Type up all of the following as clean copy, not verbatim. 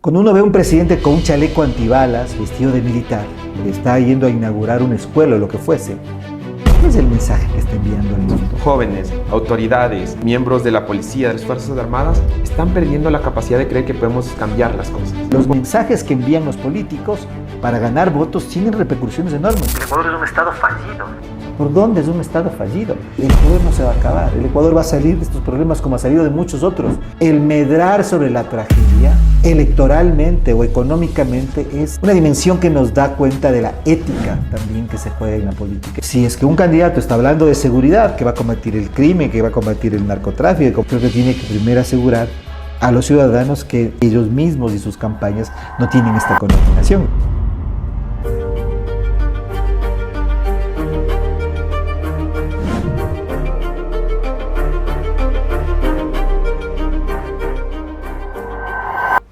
Cuando uno ve a un presidente con un chaleco antibalas, vestido de militar, que está yendo a inaugurar una escuela o lo que fuese, ¿cuál es el mensaje que está enviando al mundo? Jóvenes, autoridades, miembros de la policía, de las Fuerzas Armadas, están perdiendo la capacidad de creer que podemos cambiar las cosas. Los mensajes que envían los políticos para ganar votos tienen repercusiones enormes. El Ecuador es un estado fallido. ¿Por dónde es un estado fallido? El Ecuador no se va a acabar. El Ecuador va a salir de estos problemas como ha salido de muchos otros. El medrar sobre la tragedia, electoralmente o económicamente, es una dimensión que nos da cuenta de la ética también que se juega en la política. Si es que un candidato está hablando de seguridad, que va a combatir el crimen, que va a combatir el narcotráfico, creo que tiene que primero asegurar a los ciudadanos que ellos mismos y sus campañas no tienen esta contaminación.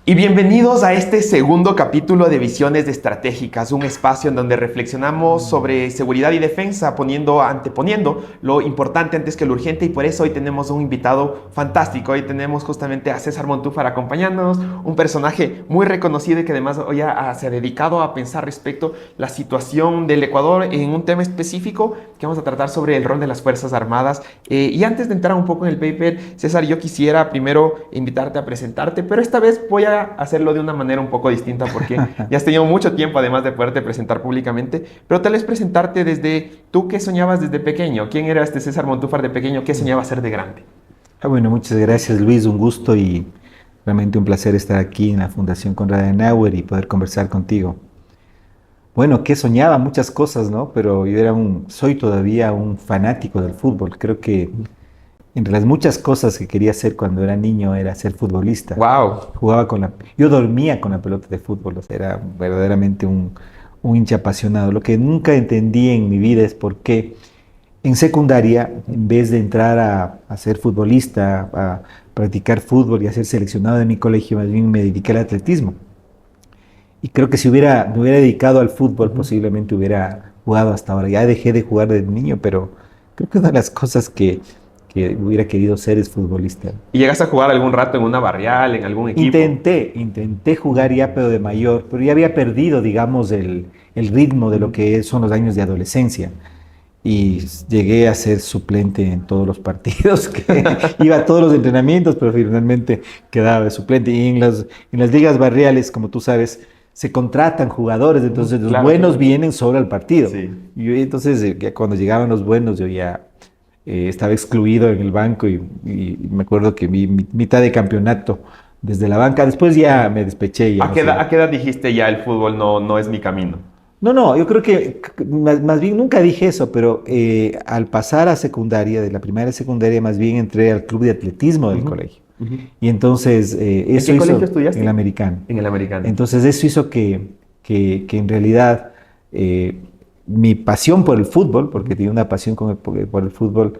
Y bienvenidos a este segundo capítulo de Visiones Estratégicas, un espacio en donde reflexionamos sobre seguridad y defensa, anteponiendo lo importante antes que lo urgente, y por eso hoy tenemos un invitado fantástico. Hoy tenemos justamente a César Montúfar acompañándonos, un personaje muy reconocido y que además hoy se ha dedicado a pensar respecto a la situación del Ecuador en un tema específico que vamos a tratar sobre el rol de las Fuerzas Armadas. Y antes de entrar un poco en el paper, César, yo quisiera primero invitarte a presentarte, pero esta vez voy a hacerlo de una manera un poco distinta porque ya has tenido mucho tiempo además de poderte presentar públicamente, pero tal vez presentarte desde tú, ¿qué soñabas desde pequeño? ¿Quién era este César Montúfar de pequeño? ¿Qué soñaba ser de grande? Bueno, muchas gracias, Luis, un gusto y realmente un placer estar aquí en la Fundación Konrad Adenauer y poder conversar contigo. Bueno, ¿qué soñaba? Muchas cosas, ¿no? Pero yo soy todavía un fanático del fútbol. Creo que entre las muchas cosas que quería hacer cuando era niño era ser futbolista. ¡Wow! Yo dormía con la pelota de fútbol, o sea, era verdaderamente un hincha apasionado. Lo que nunca entendí en mi vida es por qué en secundaria, en vez de entrar a ser futbolista, a practicar fútbol y a ser seleccionado de mi colegio, más bien me dediqué al atletismo. Y creo que si me hubiera dedicado al fútbol, posiblemente hubiera jugado hasta ahora. Ya dejé de jugar desde niño, pero creo que una de las cosas que hubiera querido ser es futbolista. ¿Y llegaste a jugar algún rato en una barrial, en algún equipo? Intenté jugar ya, pero de mayor, pero ya había perdido, digamos, el ritmo de lo que son los años de adolescencia. Y llegué a ser suplente en todos los partidos, iba a todos los entrenamientos, pero finalmente quedaba de suplente. Y en las ligas barriales, como tú sabes, se contratan jugadores, entonces los buenos vienen sobre el partido. Sí. Y entonces, cuando llegaban los buenos, yo ya estaba excluido en el banco y me acuerdo que mi mitad de campeonato desde la banca, después ya me despeché. ¿A qué edad dijiste ya el fútbol no es mi camino? No, yo creo que más bien nunca dije eso, pero al pasar a secundaria, de la primaria a secundaria, más bien entré al club de atletismo del colegio. Y entonces eso ¿En qué colegio estudiaste? En el americano. En el americano. Entonces eso hizo que en realidad mi pasión por el fútbol, porque tenía una pasión por el fútbol,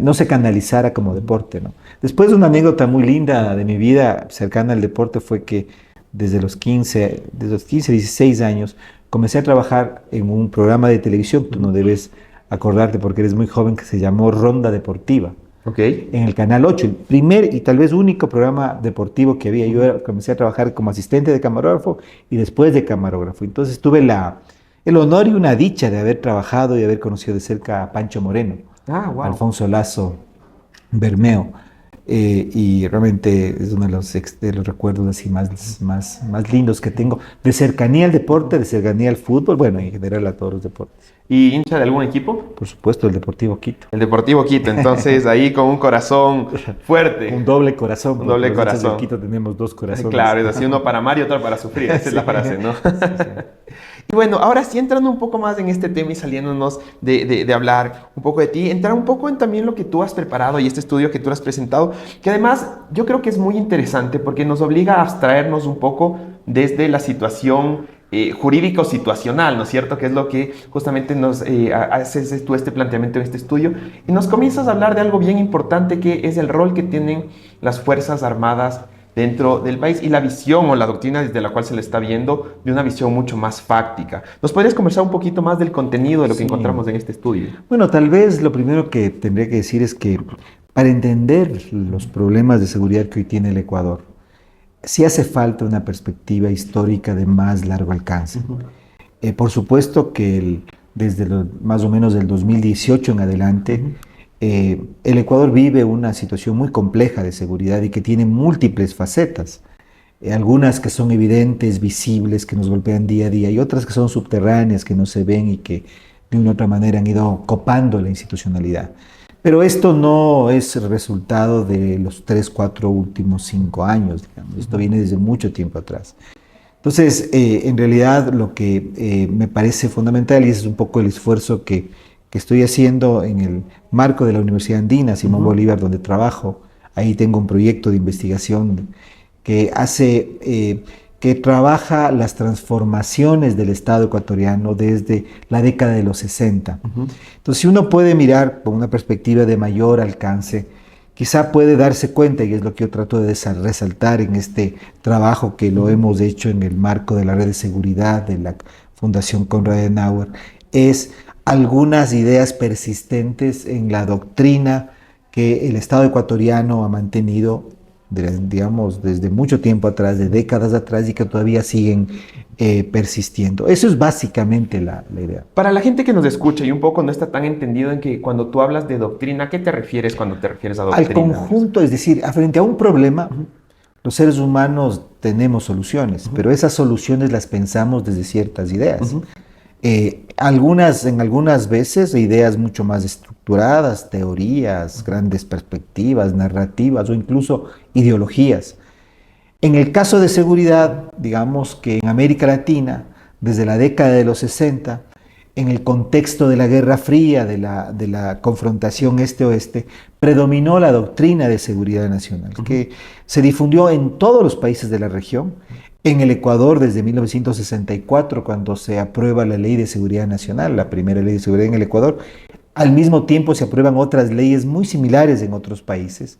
no se canalizara como deporte, ¿no? Después, una anécdota muy linda de mi vida cercana al deporte fue que desde los 15, 16 años, comencé a trabajar en un programa de televisión, tú no debes acordarte porque eres muy joven, que se llamó Ronda Deportiva. Okay. En el Canal 8, el primer y tal vez único programa deportivo que había. Yo comencé a trabajar como asistente de camarógrafo y después de camarógrafo. Entonces tuve el honor y una dicha de haber trabajado y haber conocido de cerca a Pancho Moreno, wow. Alfonso Lazo Bermeo. Y realmente es uno de los recuerdos así más lindos que tengo, de cercanía al deporte, de cercanía al fútbol, bueno, en general a todos los deportes. ¿Y hincha de algún equipo? Por supuesto, el Deportivo Quito. El Deportivo Quito, entonces ahí con un corazón fuerte. Un doble corazón. Un doble corazón. Los de Quito tenemos dos corazones. Claro, es así, uno para amar y otro para sufrir, esa es la frase, ¿no? Sí. Y bueno, ahora sí entrando un poco más en este tema y saliéndonos de hablar un poco de ti, entrar un poco en también lo que tú has preparado y este estudio que tú has presentado, que además yo creo que es muy interesante porque nos obliga a abstraernos un poco desde la situación jurídico-situacional, ¿no es cierto? Que es lo que justamente nos haces tú este planteamiento en este estudio, y nos comienzas a hablar de algo bien importante que es el rol que tienen las Fuerzas Armadas dentro del país y la visión o la doctrina desde la cual se le está viendo de una visión mucho más fáctica. ¿Nos podrías conversar un poquito más del contenido de lo que encontramos en este estudio? Bueno, tal vez lo primero que tendría que decir es que para entender los problemas de seguridad que hoy tiene el Ecuador, sí hace falta una perspectiva histórica de más largo alcance. Por supuesto que desde más o menos del 2018 en adelante, el Ecuador vive una situación muy compleja de seguridad y que tiene múltiples facetas. Algunas que son evidentes, visibles, que nos golpean día a día, y otras que son subterráneas, que no se ven y que de una u otra manera han ido copando la institucionalidad. Pero esto no es el resultado de los 3, 4 últimos 5 años, digamos. Esto viene desde mucho tiempo atrás. Entonces, en realidad lo que me parece fundamental, y ese es un poco el esfuerzo que estoy haciendo en el marco de la Universidad Andina, Simón Bolívar, donde trabajo. Ahí tengo un proyecto de investigación que que trabaja las transformaciones del Estado ecuatoriano desde la década de los 60. Entonces, si uno puede mirar con una perspectiva de mayor alcance, quizá puede darse cuenta, y es lo que yo trato de resaltar en este trabajo que lo hemos hecho en el marco de la red de seguridad de la Fundación Konrad Adenauer, es algunas ideas persistentes en la doctrina que el Estado ecuatoriano ha mantenido, digamos, desde mucho tiempo atrás, de décadas atrás, y que todavía siguen persistiendo. Eso es básicamente la idea. Para la gente que nos escucha y un poco no está tan entendido en que cuando tú hablas de doctrina, ¿a qué te refieres cuando te refieres a doctrina? Al conjunto, es decir, frente a un problema, los seres humanos tenemos soluciones, pero esas soluciones las pensamos desde ciertas ideas. En algunas veces ideas mucho más estructuradas, teorías, grandes perspectivas, narrativas o incluso ideologías. En el caso de seguridad, digamos que en América Latina, desde la década de los 60, en el contexto de la Guerra Fría, de la confrontación este-oeste, predominó la doctrina de seguridad nacional, que se difundió en todos los países de la región. En el Ecuador, desde 1964, cuando se aprueba la Ley de Seguridad Nacional, la primera ley de seguridad en el Ecuador, al mismo tiempo se aprueban otras leyes muy similares en otros países.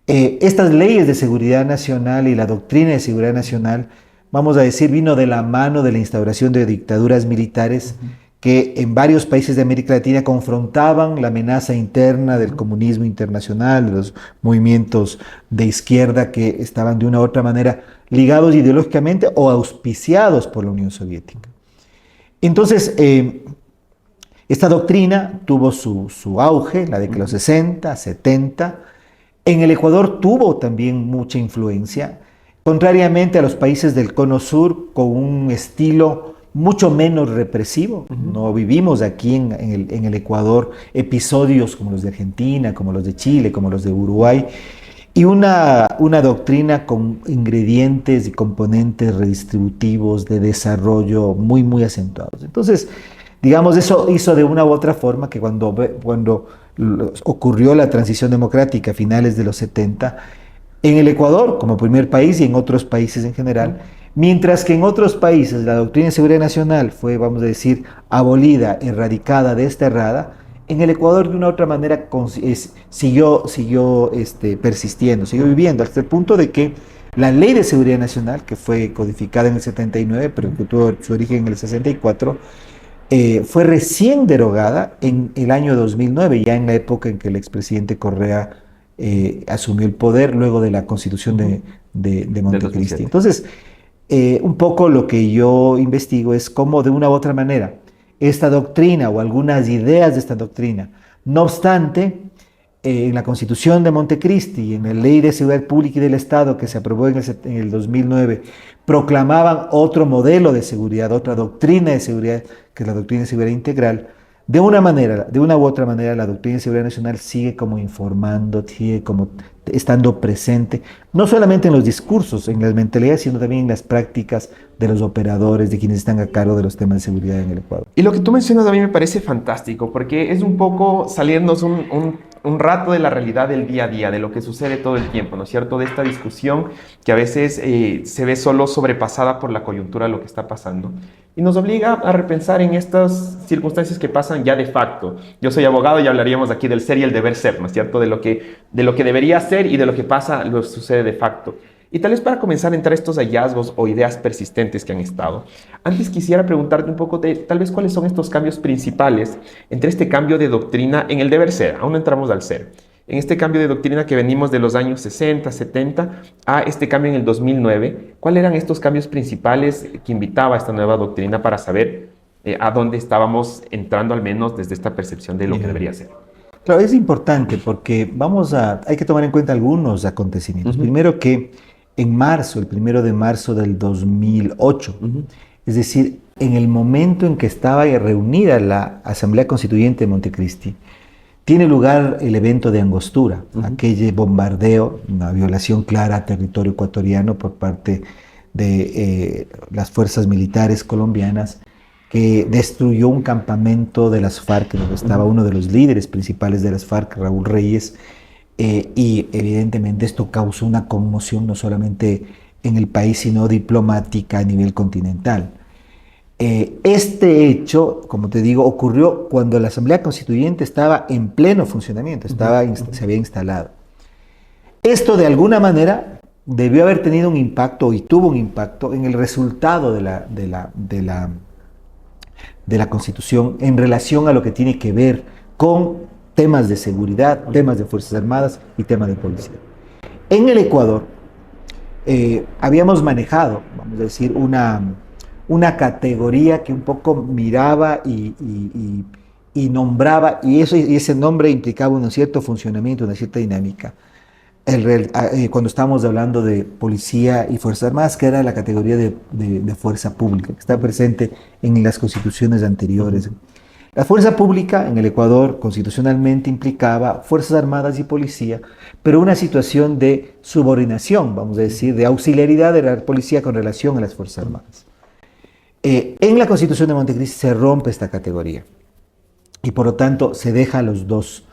Estas leyes de seguridad nacional y la doctrina de seguridad nacional, vamos a decir, vino de la mano de la instauración de dictaduras militares que en varios países de América Latina confrontaban la amenaza interna del comunismo internacional, de los movimientos de izquierda que estaban de una u otra manera ligados ideológicamente o auspiciados por la Unión Soviética. Entonces, esta doctrina tuvo su auge, la década de los 60, 70. En el Ecuador tuvo también mucha influencia, contrariamente a los países del Cono Sur, con un estilo mucho menos represivo. No vivimos aquí en el Ecuador episodios como los de Argentina, como los de Chile, como los de Uruguay, y una doctrina con ingredientes y componentes redistributivos de desarrollo muy, muy acentuados. Entonces, digamos, eso hizo de una u otra forma que cuando ocurrió la transición democrática a finales de los 70, en el Ecuador, como primer país, y en otros países en general, mientras que en otros países la doctrina de seguridad nacional fue, vamos a decir, abolida, erradicada, desterrada, en el Ecuador de una u otra manera siguió persistiendo, siguió viviendo, hasta el punto de que la Ley de Seguridad Nacional, que fue codificada en el 79, pero que tuvo su origen en el 64, fue recién derogada en el año 2009, ya en la época en que el expresidente Correa asumió el poder luego de la constitución de Montecristi. Entonces, un poco lo que yo investigo es cómo de una u otra manera esta doctrina o algunas ideas de esta doctrina, no obstante, en la Constitución de Montecristi y en la Ley de Seguridad Pública y del Estado que se aprobó en el 2009, proclamaban otro modelo de seguridad, otra doctrina de seguridad, que es la doctrina de seguridad integral. De una u otra manera, la doctrina de seguridad nacional sigue como informando, sigue como estando presente, no solamente en los discursos, en las mentalidades, sino también en las prácticas de los operadores, de quienes están a cargo de los temas de seguridad en el Ecuador. Y lo que tú mencionas a mí me parece fantástico, porque es un poco salirnos un rato de la realidad del día a día, de lo que sucede todo el tiempo, ¿no es cierto? De esta discusión que a veces se ve solo sobrepasada por la coyuntura de lo que está pasando. Y nos obliga a repensar en estas circunstancias que pasan ya de facto. Yo soy abogado y hablaríamos aquí del ser y el deber ser, ¿no es cierto? De lo que debería ser y de lo que pasa, lo sucede de facto. Y tal vez para comenzar a entrar estos hallazgos o ideas persistentes que han estado, antes quisiera preguntarte un poco de tal vez cuáles son estos cambios principales entre este cambio de doctrina en el deber ser, aún no entramos al ser, En este cambio de doctrina que venimos de los años 60, 70 a este cambio en el 2009, ¿cuáles eran estos cambios principales que invitaba a esta nueva doctrina para saber a dónde estábamos entrando, al menos desde esta percepción de lo que debería ser? Claro, es importante porque hay que tomar en cuenta algunos acontecimientos. Primero que en marzo, el 1 de marzo del 2008, es decir, en el momento en que estaba reunida la Asamblea Constituyente de Montecristi, tiene lugar el evento de Angostura, aquel bombardeo, una violación clara a territorio ecuatoriano por parte de las fuerzas militares colombianas, que destruyó un campamento de las FARC, donde estaba uno de los líderes principales de las FARC, Raúl Reyes, y evidentemente esto causó una conmoción no solamente en el país, sino diplomática a nivel continental. Este hecho, como te digo, ocurrió cuando la Asamblea Constituyente estaba en pleno funcionamiento, se había instalado. Esto de alguna manera debió haber tenido un impacto y tuvo un impacto en el resultado de la Constitución en relación a lo que tiene que ver con temas de seguridad, temas de Fuerzas Armadas y temas de policía. En el Ecuador habíamos manejado, vamos a decir, una categoría que un poco miraba y nombraba, y ese nombre implicaba un cierto funcionamiento, una cierta dinámica. Cuando estábamos hablando de policía y Fuerzas Armadas, que era la categoría de fuerza pública, que está presente en las constituciones anteriores. La fuerza pública en el Ecuador constitucionalmente implicaba Fuerzas Armadas y policía, pero una situación de subordinación, vamos a decir, de auxiliaridad de la policía con relación a las Fuerzas Armadas. En la Constitución de Montecristi se rompe esta categoría y por lo tanto se deja a los dos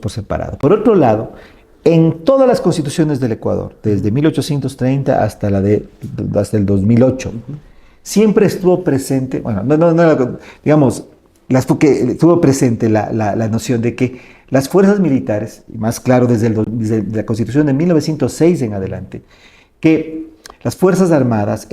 por separado. Por otro lado, en todas las constituciones del Ecuador, desde 1830 hasta el 2008, siempre estuvo presente, estuvo presente la noción de que las fuerzas militares, y más claro desde la Constitución de 1906 en adelante, que las Fuerzas Armadas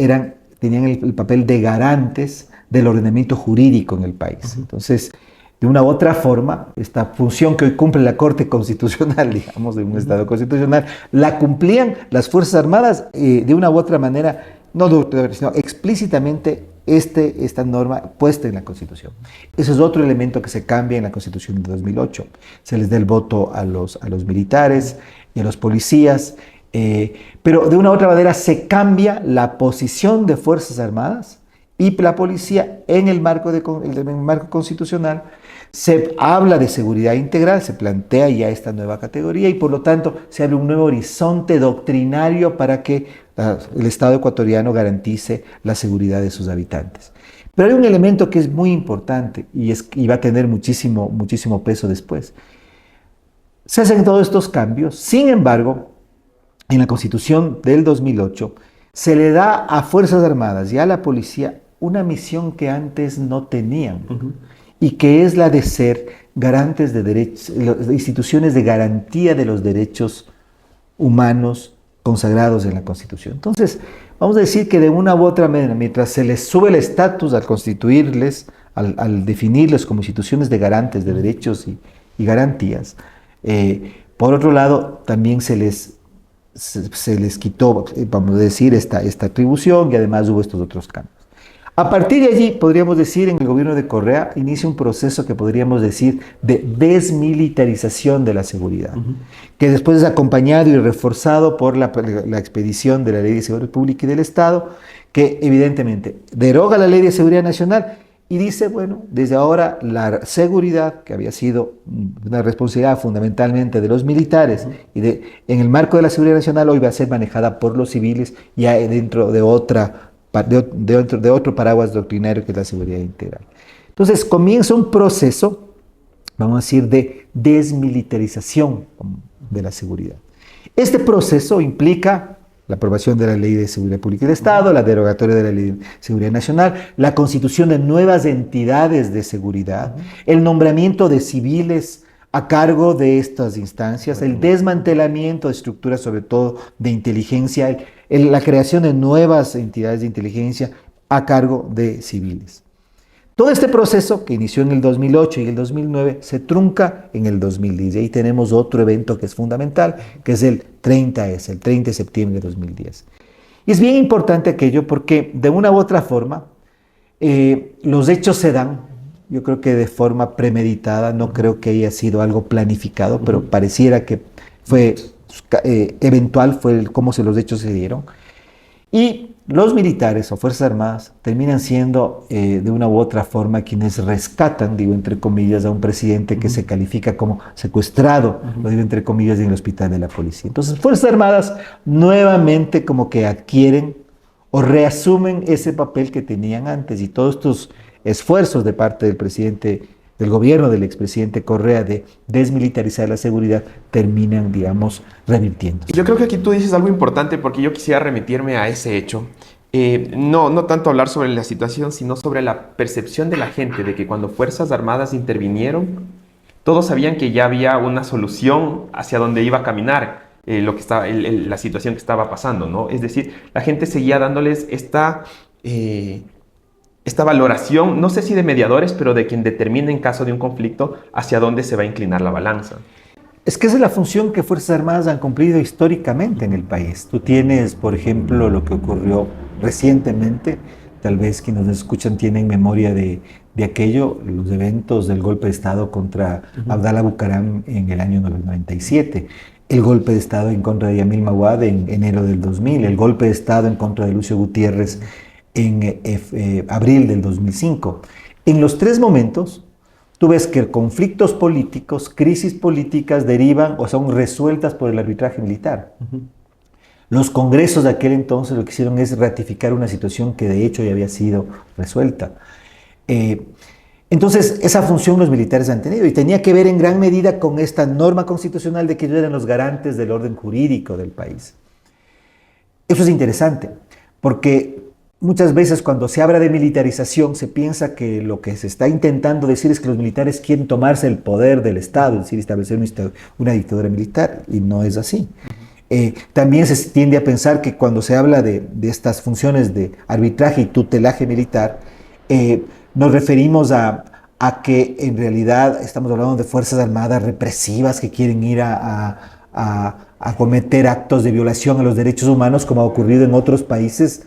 tenían el papel de garantes del ordenamiento jurídico en el país. Entonces, de una u otra forma, esta función que hoy cumple la Corte Constitucional, digamos, de un Estado constitucional, la cumplían las Fuerzas Armadas de una u otra manera, no sino explícitamente esta norma puesta en la Constitución. Ese es otro elemento que se cambia en la Constitución de 2008. Se les da el voto a los militares y a los policías, pero de una u otra manera se cambia la posición de Fuerzas Armadas y la policía en el marco constitucional. Se habla de seguridad integral, se plantea ya esta nueva categoría y por lo tanto se abre un nuevo horizonte doctrinario para que el Estado ecuatoriano garantice la seguridad de sus habitantes. Pero hay un elemento que es muy importante y va a tener muchísimo peso después. Se hacen todos estos cambios, sin embargo, en la Constitución del 2008 se le da a Fuerzas Armadas y a la policía una misión que antes no tenían, y que es la de ser garantes de derechos, instituciones de garantía de los derechos humanos consagrados en la Constitución. Entonces, vamos a decir que de una u otra manera, mientras se les sube el estatus al constituirles, al definirles como instituciones de garantes de derechos y garantías, por otro lado, también se les quitó, vamos a decir, esta atribución y además hubo estos otros cambios. A partir de allí, podríamos decir, en el gobierno de Correa inicia un proceso que podríamos decir de desmilitarización de la seguridad, que después es acompañado y reforzado por la expedición de la Ley de Seguridad Pública y del Estado, que evidentemente deroga la Ley de Seguridad Nacional y dice, bueno, desde ahora la seguridad, que había sido una responsabilidad fundamentalmente de los militares, en el marco de la seguridad nacional, hoy va a ser manejada por los civiles ya dentro de otro paraguas doctrinario que es la seguridad integral. Entonces comienza un proceso, vamos a decir, de desmilitarización de la seguridad. Este proceso implica la aprobación de la Ley de Seguridad Pública del Estado, la derogatoria de la Ley de Seguridad Nacional, la constitución de nuevas entidades de seguridad, el nombramiento de civiles a cargo de estas instancias, el desmantelamiento de estructuras, sobre todo de inteligencia, la creación de nuevas entidades de inteligencia a cargo de civiles. Todo este proceso que inició en el 2008 y el 2009 se trunca en el 2010. Y ahí tenemos otro evento que es fundamental, que es el 30S, el 30 de septiembre de 2010. Y es bien importante aquello porque de una u otra forma los hechos se dan, yo creo que de forma premeditada, no creo que haya sido algo planificado, pero pareciera que fue eventual, fue cómo los hechos se dieron. Y los militares o Fuerzas Armadas terminan siendo de una u otra forma quienes rescatan, digo entre comillas, a un presidente que se califica como secuestrado, lo digo entre comillas, en el hospital de la policía. Entonces, Fuerzas Armadas nuevamente como que adquieren o reasumen ese papel que tenían antes, y todos estos esfuerzos de parte del presidente, del gobierno del expresidente Correa de desmilitarizar la seguridad terminan, digamos, revirtiéndose. Yo creo que aquí tú dices algo importante porque yo quisiera remitirme a ese hecho. No tanto hablar sobre la situación, sino sobre la percepción de la gente de que cuando Fuerzas Armadas intervinieron, todos sabían que ya había una solución hacia donde iba a caminar lo que estaba, la situación que estaba pasando, ¿no? Es decir, la gente seguía dándoles esta valoración, no sé si de mediadores, pero de quien determina en caso de un conflicto hacia dónde se va a inclinar la balanza. Es que esa es la función que Fuerzas Armadas han cumplido históricamente en el país. Tú tienes, por ejemplo, lo que ocurrió recientemente, tal vez quienes nos escuchan tienen memoria de aquello, los eventos del golpe de Estado contra Abdalá Bucaram en el año 97, el golpe de Estado en contra de Yamil Mawad en enero del 2000, el golpe de Estado en contra de Lucio Gutiérrez en abril del 2005. En los tres momentos, tú ves que conflictos políticos, crisis políticas derivan o son resueltas por el arbitraje militar. Los congresos de aquel entonces lo que hicieron es ratificar una situación que de hecho ya había sido resuelta. Entonces, esa función los militares han tenido y tenía que ver en gran medida con esta norma constitucional de que ellos eran los garantes del orden jurídico del país. Eso es interesante, porque muchas veces cuando se habla de militarización se piensa que lo que se está intentando decir es que los militares quieren tomarse el poder del Estado, es decir, establecer una dictadura militar, y no es así. También se tiende a pensar que cuando se habla de estas funciones de arbitraje y tutelaje militar, nos referimos a que en realidad estamos hablando de fuerzas armadas represivas que quieren ir a cometer actos de violación a los derechos humanos, como ha ocurrido en otros países,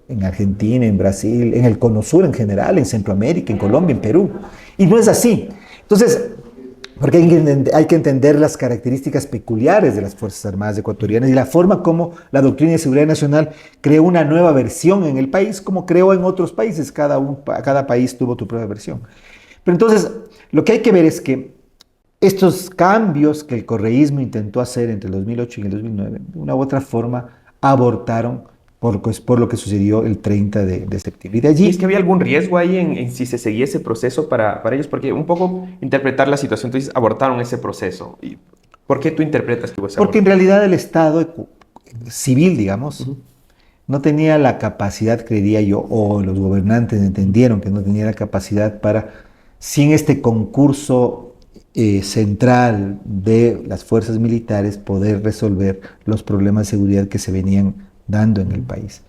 en Argentina, en Brasil, en el Cono Sur en general, en Centroamérica, en Colombia, en Perú. Y no es así. Entonces, porque hay que entender las características peculiares de las Fuerzas Armadas ecuatorianas y la forma como la doctrina de seguridad nacional creó una nueva versión en el país, como creó en otros países. Cada país tuvo su propia versión. Pero entonces, lo que hay que ver es que estos cambios que el correísmo intentó hacer entre el 2008 y el 2009, de una u otra forma, abortaron por lo que sucedió el 30 de septiembre. Y de allí... ¿Y es que había algún riesgo ahí en si se seguía ese proceso para ellos? Porque un poco interpretar la situación, tú dices, abortaron ese proceso. ¿Y por qué tú interpretas que ese Porque en realidad el Estado civil, digamos, no tenía la capacidad, creería yo, o los gobernantes entendieron que no tenía la capacidad para, sin este concurso central de las fuerzas militares, poder resolver los problemas de seguridad que se venían dando en el país.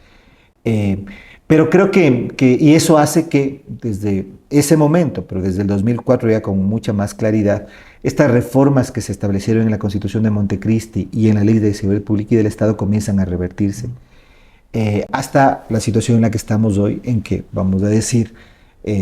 Pero creo y eso hace que desde ese momento, pero desde el 2004 ya con mucha más claridad, estas reformas que se establecieron en la Constitución de Montecristi y en la Ley de Seguridad Pública y del Estado comienzan a revertirse. Hasta la situación en la que estamos hoy, en que, vamos a decir,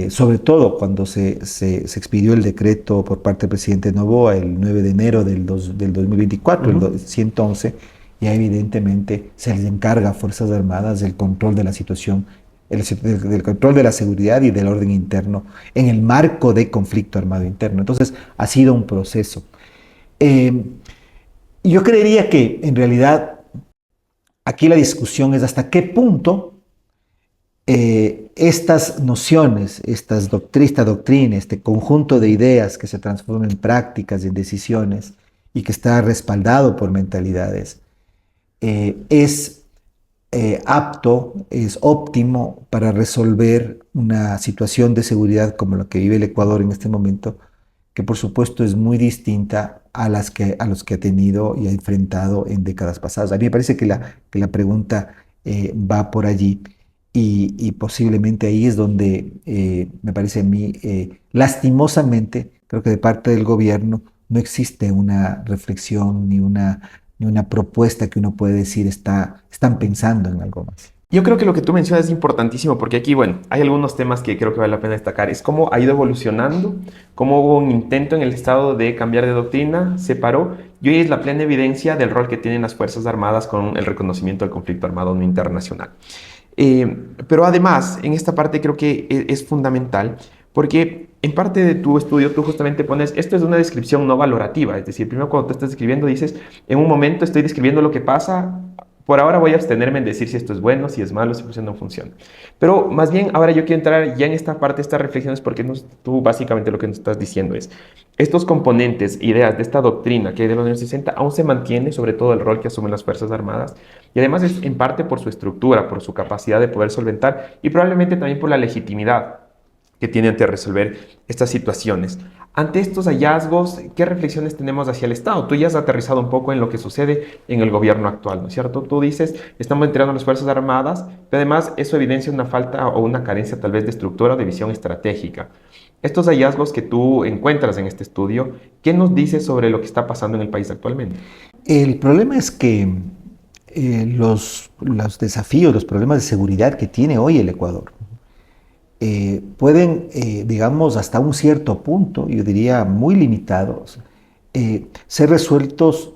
sobre todo cuando se expidió el decreto por parte del presidente Noboa el 9 de enero del 2024, el 111, ya evidentemente se les encarga a Fuerzas Armadas el control de la situación, el control de la seguridad y del orden interno en el marco de conflicto armado interno. Entonces ha sido un proceso. Yo creería que en realidad aquí la discusión es hasta qué punto estas nociones, esta doctrina, este conjunto de ideas que se transforman en prácticas, en decisiones y que está respaldado por mentalidades, es apto, es óptimo para resolver una situación de seguridad como la que vive el Ecuador en este momento, que por supuesto es muy distinta a los que ha tenido y ha enfrentado en décadas pasadas. A mí me parece que la pregunta va por allí y posiblemente ahí es donde me parece a mí, lastimosamente, creo que de parte del gobierno no existe una reflexión ni una propuesta que uno puede decir están pensando en algo más. Yo creo que lo que tú mencionas es importantísimo porque aquí, bueno, hay algunos temas que creo que vale la pena destacar. Es cómo ha ido evolucionando, cómo hubo un intento en el Estado de cambiar de doctrina, se paró y hoy es la plena evidencia del rol que tienen las Fuerzas Armadas con el reconocimiento del conflicto armado no internacional. Pero además, en esta parte creo que es fundamental porque en parte de tu estudio tú justamente pones, esto es una descripción no valorativa, es decir, primero cuando tú estás describiendo dices, en un momento estoy describiendo lo que pasa, por ahora voy a abstenerme en decir si esto es bueno, si es malo, si funciona o no funciona. Pero más bien ahora yo quiero entrar ya en esta parte, estas reflexiones, porque tú básicamente lo que nos estás diciendo es, estos componentes, ideas de esta doctrina que hay de los años 60 aún se mantiene, sobre todo el rol que asumen las Fuerzas Armadas, y además es en parte por su estructura, por su capacidad de poder solventar y probablemente también por la legitimidad que tiene ante resolver estas situaciones. Ante estos hallazgos, ¿qué reflexiones tenemos hacia el Estado? Tú ya has aterrizado un poco en lo que sucede en el gobierno actual, ¿no es cierto? Tú dices, estamos entrenando a las Fuerzas Armadas, pero además eso evidencia una falta o una carencia tal vez de estructura o de visión estratégica. Estos hallazgos que tú encuentras en este estudio, ¿qué nos dices sobre lo que está pasando en el país actualmente? El problema es que los desafíos, los problemas de seguridad que tiene hoy el Ecuador pueden, digamos, hasta un cierto punto, yo diría muy limitados, ser resueltos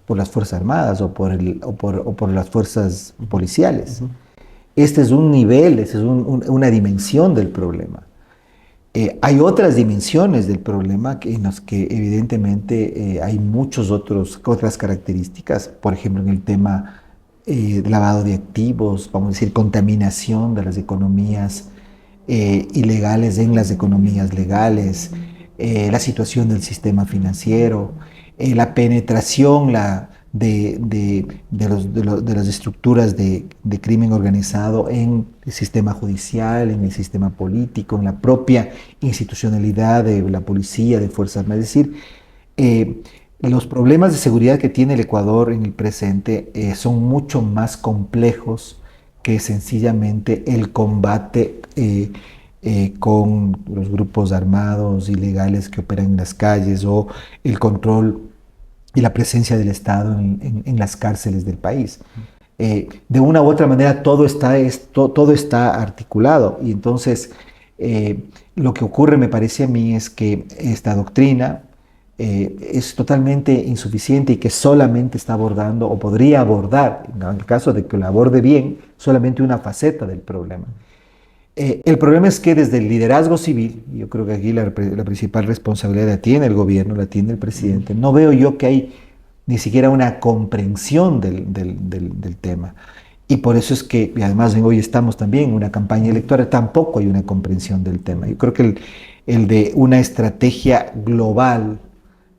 por las Fuerzas Armadas o por las fuerzas policiales. Este es un nivel, esta es una dimensión del problema. Hay otras dimensiones del problema en las que evidentemente hay otras características, por ejemplo en el tema de lavado de activos, vamos a decir contaminación de las economías ilegales en las economías legales, la situación del sistema financiero, la penetración de las estructuras de crimen organizado en el sistema judicial, en el sistema político, en la propia institucionalidad de la policía, de Fuerzas Armadas. Es decir, los problemas de seguridad que tiene el Ecuador en el presente son mucho más complejos que sencillamente el combate con los grupos armados ilegales que operan en las calles o el control y la presencia del Estado en las cárceles del país. De una u otra manera todo está articulado y entonces lo que ocurre me parece a mí es que esta doctrina es totalmente insuficiente y que solamente está abordando o podría abordar, en el caso de que lo aborde bien, solamente una faceta del problema. El problema es que desde el liderazgo civil, yo creo que aquí la principal responsabilidad la tiene el gobierno, la tiene el presidente, no veo yo que hay ni siquiera una comprensión del tema. Y por eso es que, y además hoy estamos también en una campaña electoral, tampoco hay una comprensión del tema. Yo creo que el de una estrategia global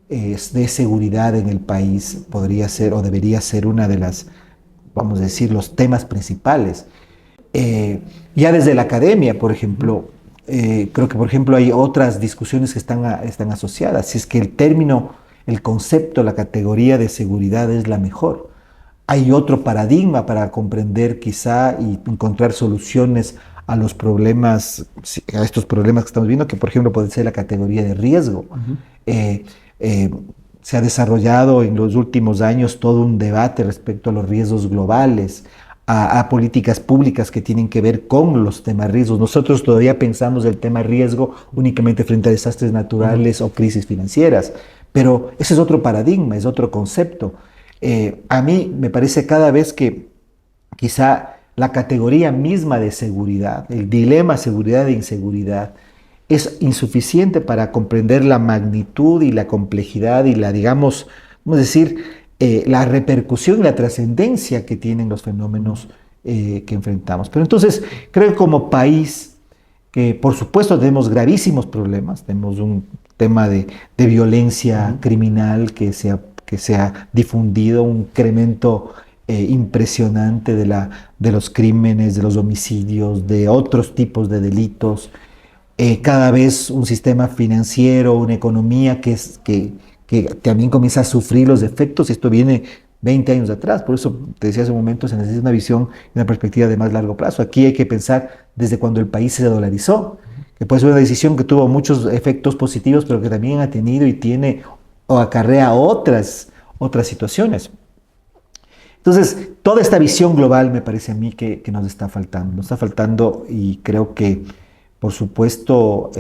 de seguridad en el país podría ser o debería ser una de las, vamos a decir, los temas principales. Ya desde la academia, por ejemplo, creo que por ejemplo hay otras discusiones que están asociadas. Si es que el término, el concepto, la categoría de seguridad es la mejor. Hay otro paradigma para comprender quizá y encontrar soluciones a los problemas, a estos problemas que estamos viendo, que por ejemplo puede ser la categoría de riesgo. Se ha desarrollado en los últimos años todo un debate respecto a los riesgos globales, a políticas públicas que tienen que ver con los temas riesgos. Nosotros todavía pensamos el tema riesgo únicamente frente a desastres naturales o crisis financieras, pero ese es otro paradigma, es otro concepto. A mí me parece cada vez que quizá la categoría misma de seguridad, el dilema seguridad e inseguridad, es insuficiente para comprender la magnitud y la complejidad y la, digamos, vamos a decir, la repercusión y la trascendencia que tienen los fenómenos que enfrentamos. Pero entonces, creo que como país, que por supuesto tenemos gravísimos problemas, tenemos un tema de violencia criminal que se ha difundido, un incremento impresionante de los crímenes, de los homicidios, de otros tipos de delitos, cada vez un sistema financiero, una economía que también comienza a sufrir los efectos. Esto viene 20 años atrás. Por eso te decía hace un momento, se necesita una visión y una perspectiva de más largo plazo. Aquí hay que pensar desde cuando el país se dolarizó, que puede ser una decisión que tuvo muchos efectos positivos, pero que también ha tenido y tiene o acarrea otras situaciones. Entonces, toda esta visión global me parece a mí que nos está faltando. Nos está faltando y creo que, por supuesto,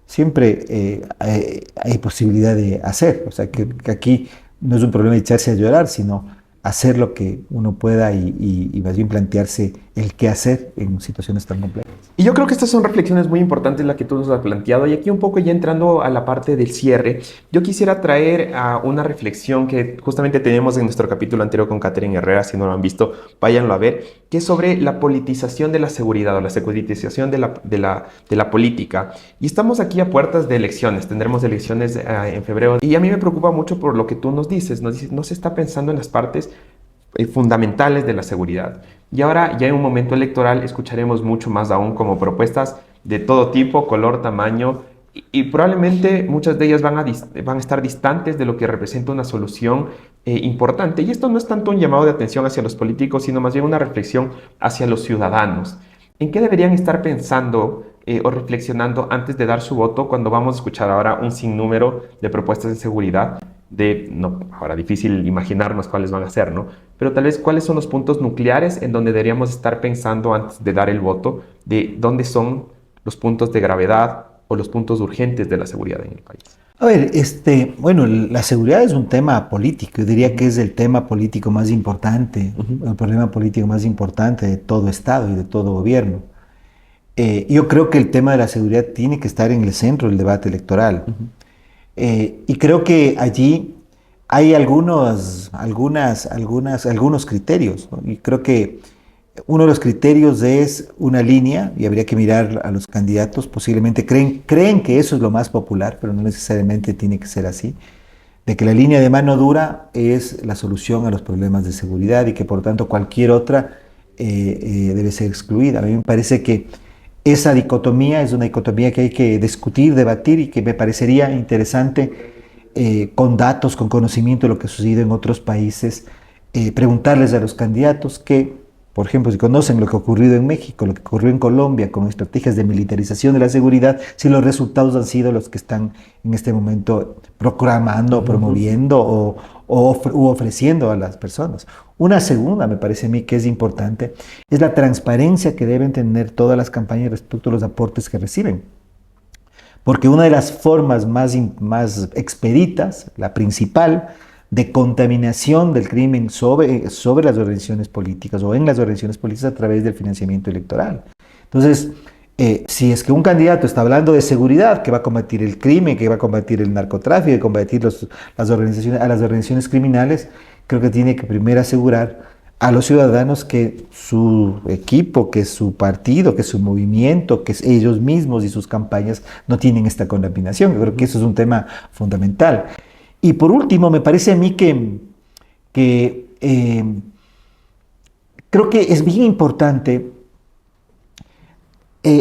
siempre hay posibilidad de hacer. O sea, que aquí no es un problema de echarse a llorar, sino hacer lo que uno pueda y más bien plantearse el qué hacer en situaciones tan complejas. Y yo creo que estas son reflexiones muy importantes las que tú nos has planteado. Y aquí un poco ya entrando a la parte del cierre, yo quisiera traer a una reflexión que justamente tenemos en nuestro capítulo anterior con Catherine Herrera. Si no lo han visto, váyanlo a ver, que es sobre la politización de la seguridad o la securitización de la política. Y estamos aquí a puertas de elecciones, tendremos elecciones en febrero. Y a mí me preocupa mucho por lo que tú nos dices, no se está pensando en las partes fundamentales de la seguridad. Y ahora, ya en un momento electoral, escucharemos mucho más aún como propuestas de todo tipo, color, tamaño, y probablemente muchas de ellas van a estar distantes de lo que representa una solución importante. Y esto no es tanto un llamado de atención hacia los políticos, sino más bien una reflexión hacia los ciudadanos. ¿En qué deberían estar pensando o reflexionando antes de dar su voto cuando vamos a escuchar ahora un sinnúmero de propuestas de seguridad? Ahora difícil imaginarnos cuáles van a ser, ¿no? Pero tal vez cuáles son los puntos nucleares en donde deberíamos estar pensando antes de dar el voto, de dónde son los puntos de gravedad o los puntos urgentes de la seguridad en el país. A ver, bueno, la seguridad es un tema político. Yo diría que es el tema político más importante, el problema político más importante de todo Estado y de todo gobierno. Yo creo que el tema de la seguridad tiene que estar en el centro del debate electoral. Y creo que allí hay algunos criterios, ¿no? Y creo que uno de los criterios es una línea, y habría que mirar a los candidatos, posiblemente creen que eso es lo más popular, pero no necesariamente tiene que ser así, de que la línea de mano dura es la solución a los problemas de seguridad y que por tanto cualquier otra debe ser excluida. A mí me parece que esa dicotomía es una dicotomía que hay que discutir, debatir y que me parecería interesante con datos, con conocimiento de lo que ha sucedido en otros países, preguntarles a los candidatos que, por ejemplo, si conocen lo que ha ocurrido en México, lo que ocurrió en Colombia con estrategias de militarización de la seguridad, si los resultados han sido los que están en este momento proclamando, promoviendo u ofreciendo a las personas. Una segunda, me parece a mí que es importante, es la transparencia que deben tener todas las campañas respecto a los aportes que reciben. Porque una de las formas más expeditas, la principal, de contaminación del crimen sobre las organizaciones políticas o en las organizaciones políticas a través del financiamiento electoral. Entonces, si es que un candidato está hablando de seguridad, que va a combatir el crimen, que va a combatir el narcotráfico, que combatir a las organizaciones criminales, creo que tiene que primero asegurar a los ciudadanos que su equipo, que su partido, que su movimiento, que ellos mismos y sus campañas no tienen esta contaminación. Yo creo que eso es un tema fundamental. Y por último, me parece a mí que creo que es bien importante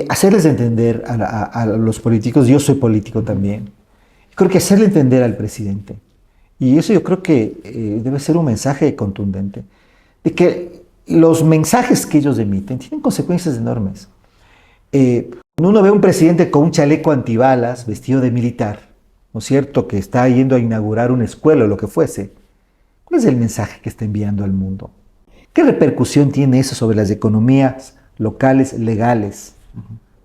hacerles entender a los políticos, yo soy político también, creo que hacerle entender al presidente, y eso yo creo que debe ser un mensaje contundente, de que los mensajes que ellos emiten tienen consecuencias enormes. Cuando uno ve a un presidente con un chaleco antibalas, vestido de militar, ¿no es cierto?, que está yendo a inaugurar una escuela o lo que fuese, ¿cuál es el mensaje que está enviando al mundo? ¿Qué repercusión tiene eso sobre las economías locales, legales?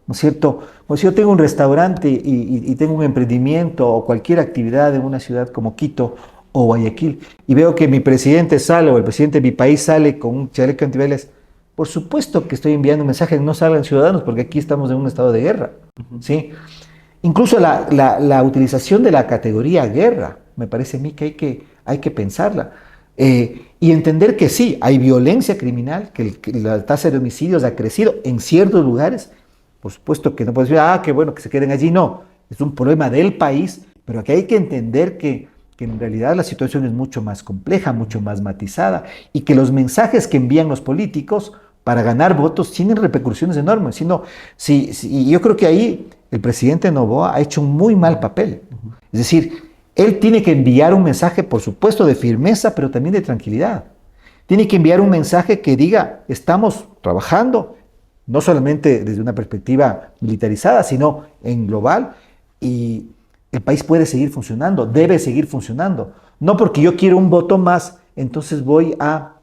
¿No es cierto? O si yo tengo un restaurante y tengo un emprendimiento o cualquier actividad en una ciudad como Quito o Guayaquil y veo que mi presidente sale o el presidente de mi país sale con un chaleco antibalas, por supuesto que estoy enviando un mensaje de no salgan ciudadanos porque aquí estamos en un estado de guerra, ¿sí? Incluso la utilización de la categoría guerra, me parece a mí que hay que pensarla. Y entender que sí, hay violencia criminal, que la tasa de homicidios ha crecido en ciertos lugares. Por supuesto que no puedes decir, qué bueno que se queden allí. No, es un problema del país, pero aquí hay que entender que en realidad la situación es mucho más compleja, mucho más matizada, y que los mensajes que envían los políticos para ganar votos tienen repercusiones enormes. Yo creo que ahí el presidente Noboa ha hecho un muy mal papel. Es decir, Él tiene que enviar un mensaje, por supuesto, de firmeza, pero también de tranquilidad. Tiene que enviar un mensaje que diga, estamos trabajando, no solamente desde una perspectiva militarizada, sino en global, y el país puede seguir funcionando, debe seguir funcionando. No porque yo quiero un voto más, entonces voy a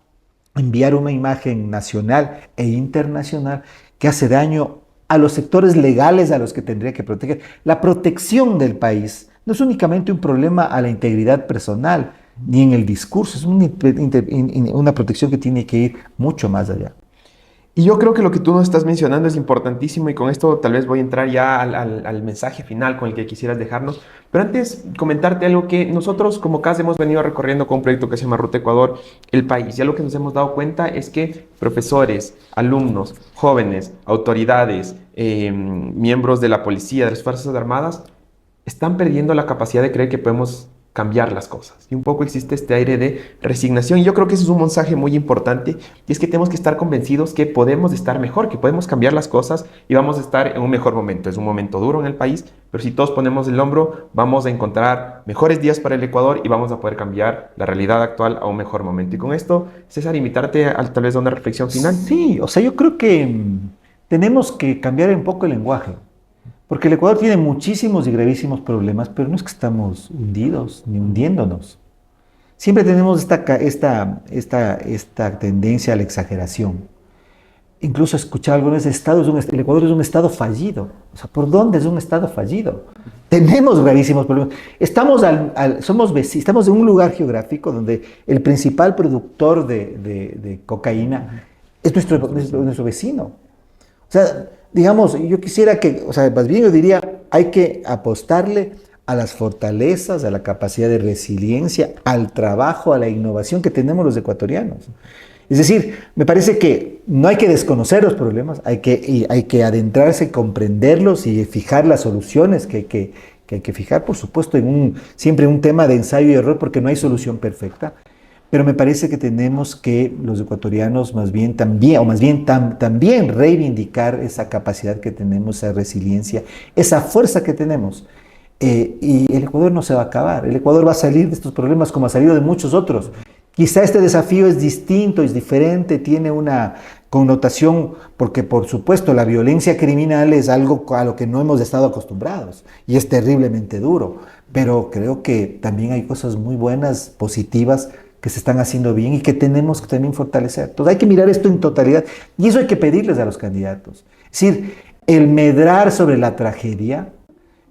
enviar una imagen nacional e internacional que hace daño a los sectores legales a los que tendría que proteger. La protección del país no es únicamente un problema a la integridad personal, ni en el discurso, es una protección que tiene que ir mucho más allá. Y yo creo que lo que tú nos estás mencionando es importantísimo y con esto tal vez voy a entrar ya al mensaje final con el que quisieras dejarnos. Pero antes comentarte algo que nosotros como CAS hemos venido recorriendo con un proyecto que se llama Ruta Ecuador, el país. Ya lo que nos hemos dado cuenta es que profesores, alumnos, jóvenes, autoridades, miembros de la policía, de las Fuerzas Armadas, están perdiendo la capacidad de creer que podemos cambiar las cosas. Y un poco existe este aire de resignación. Y yo creo que eso es un mensaje muy importante. Y es que tenemos que estar convencidos que podemos estar mejor, que podemos cambiar las cosas y vamos a estar en un mejor momento. Es un momento duro en el país, pero si todos ponemos el hombro, vamos a encontrar mejores días para el Ecuador y vamos a poder cambiar la realidad actual a un mejor momento. Y con esto, César, invitarte tal vez a una reflexión final. Sí, o sea, yo creo que tenemos que cambiar un poco el lenguaje. Porque el Ecuador tiene muchísimos y gravísimos problemas, pero no es que estamos hundidos ni hundiéndonos. Siempre tenemos esta tendencia a la exageración. Incluso he escuchado algunas veces, el Ecuador es un estado fallido. O sea, ¿por dónde es un estado fallido? Tenemos gravísimos problemas. Estamos en un lugar geográfico donde el principal productor de cocaína es nuestro vecino. O sea, digamos, yo quisiera que, o sea, más bien yo diría, hay que apostarle a las fortalezas, a la capacidad de resiliencia, al trabajo, a la innovación que tenemos los ecuatorianos. Es decir, me parece que no hay que desconocer los problemas, hay que adentrarse, comprenderlos y fijar las soluciones que hay que fijar, por supuesto, siempre un tema de ensayo y error, porque no hay solución perfecta. Pero me parece que tenemos que los ecuatorianos también reivindicar esa capacidad que tenemos, esa resiliencia, esa fuerza que tenemos. Y el Ecuador no se va a acabar. El Ecuador va a salir de estos problemas como ha salido de muchos otros. Quizá este desafío es distinto, es diferente, tiene una connotación, porque por supuesto la violencia criminal es algo a lo que no hemos estado acostumbrados y es terriblemente duro. Pero creo que también hay cosas muy buenas, positivas, que se están haciendo bien y que tenemos que también fortalecer. Entonces hay que mirar esto en totalidad y eso hay que pedirles a los candidatos. Es decir, el medrar sobre la tragedia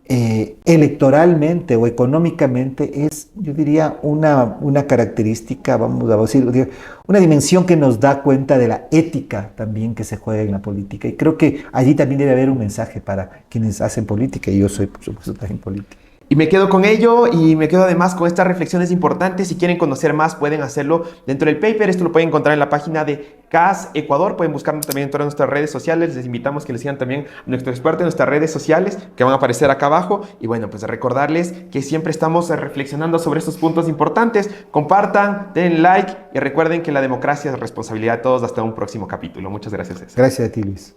electoralmente o económicamente es, yo diría, una característica, vamos a decir, una dimensión que nos da cuenta de la ética también que se juega en la política. Y creo que allí también debe haber un mensaje para quienes hacen política y yo soy, por supuesto, también política. Y me quedo con ello y me quedo además con estas reflexiones importantes. Si quieren conocer más, pueden hacerlo dentro del paper. Esto lo pueden encontrar en la página de CAS Ecuador. Pueden buscarnos también en todas nuestras redes sociales. Les invitamos que les sigan también a nuestro experto en nuestras redes sociales que van a aparecer acá abajo. Y bueno, pues recordarles que siempre estamos reflexionando sobre estos puntos importantes. Compartan, den like y recuerden que la democracia es responsabilidad de todos. Hasta un próximo capítulo. Muchas gracias, César. Gracias a ti, Luis.